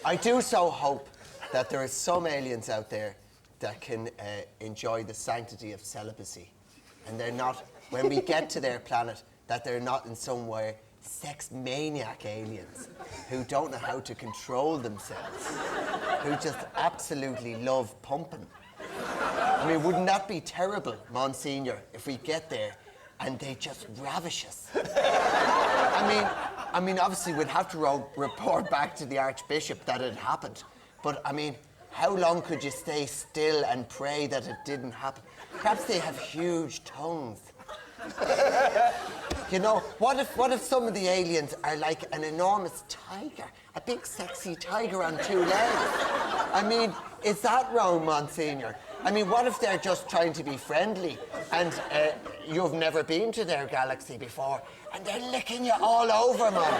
I do so hope that there are some aliens out there that can enjoy the sanctity of celibacy. And they're not, when we get to their planet, that they're not in some way sex maniac aliens who don't know how to control themselves, who just absolutely love pumping. I mean, wouldn't that be terrible, Monsignor, if we get there and they just ravish us? I mean, obviously we'd have to report back to the Archbishop that it happened. But I mean, how long could you stay still and pray that it didn't happen? Perhaps they have huge tongues. You know, what if some of the aliens are like an enormous tiger, a big sexy tiger on two legs? I mean, is that wrong, Monsignor? I mean, what if they're just trying to be friendly and you've never been to their galaxy before and they're licking you all over, Mom?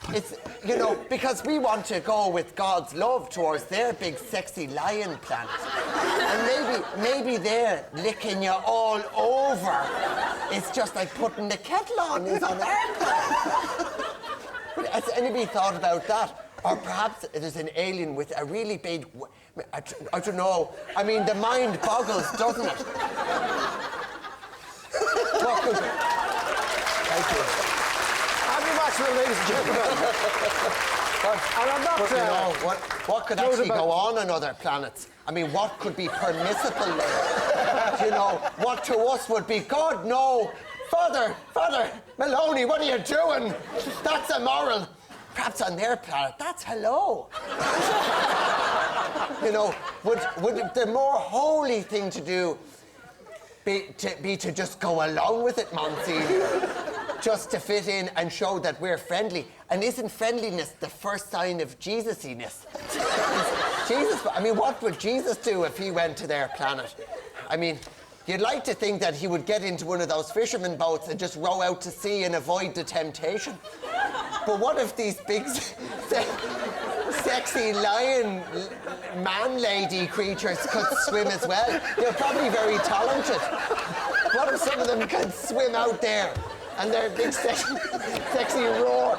It's, you know, because we want to go with God's love towards their big sexy lion planet. And maybe they're licking you all over. It's just like putting the kettle on is on our planet. But has anybody thought about that? Or perhaps there's an alien with a really big, I don't know. I mean, the mind boggles, doesn't it? What could... Thank you. Maxwell, ladies and gentlemen. And I'm not... But you know, what could actually go on other planets? I mean, what could be permissible there? You know, what to us would be, God, no. Father, Maloney, what are you doing? That's immoral. Perhaps on their planet, that's hello. You know, would the more holy thing to do be to just go along with it, Monsignor? Just to fit in and show that we're friendly. And isn't friendliness the first sign of Jesus-iness? I mean, what would Jesus do if he went to their planet? I mean, you'd like to think that he would get into one of those fisherman boats and just row out to sea and avoid the temptation. But what if these big, sexy lion man-lady creatures could swim as well? They're probably very talented. What if some of them can swim out there? And their big sexy roar.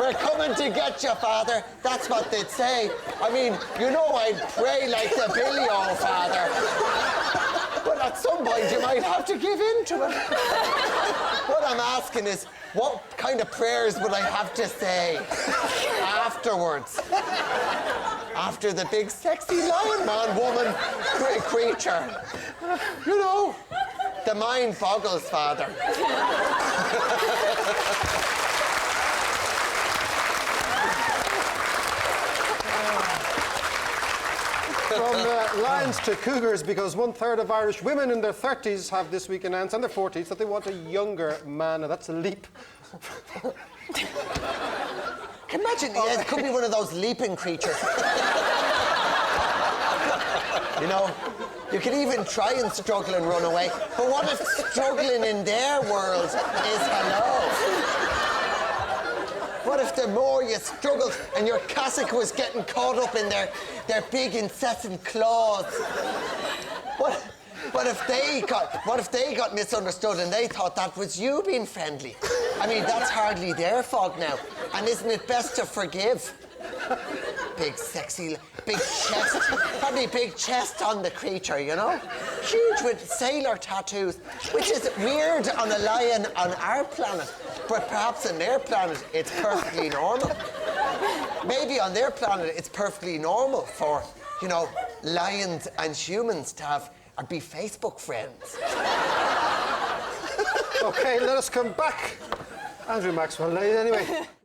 We're coming to get you, Father. That's what they'd say. I mean, you know I'd pray like the Billy, oh, Father. But at some point you might have to give in to it. What I'm asking is, what kind of prayers would I have to say afterwards? After the big sexy lion man, woman, creature. You know. The mind boggles, Father. From lions to cougars, because 1/3 of Irish women in their 30s have this week announced, and their 40s, that they want a younger man. Now, that's a leap. Imagine, yeah, it could be one of those leaping creatures. You know, you could even try and struggle and run away. But what if struggling in their world is hello? What if the more you struggled and your cassock was getting caught up in their big incessant claws? What if they got misunderstood and they thought that was you being friendly? I mean, that's hardly their fault now. And isn't it best to forgive? Big sexy, big chest, probably big chest on the creature, you know? Huge with sailor tattoos, which is weird on a lion on our planet, but perhaps on their planet it's perfectly normal. Maybe on their planet it's perfectly normal for, you know, lions and humans to have or be Facebook friends. Okay, let us come back. Andrew Maxwell, anyway.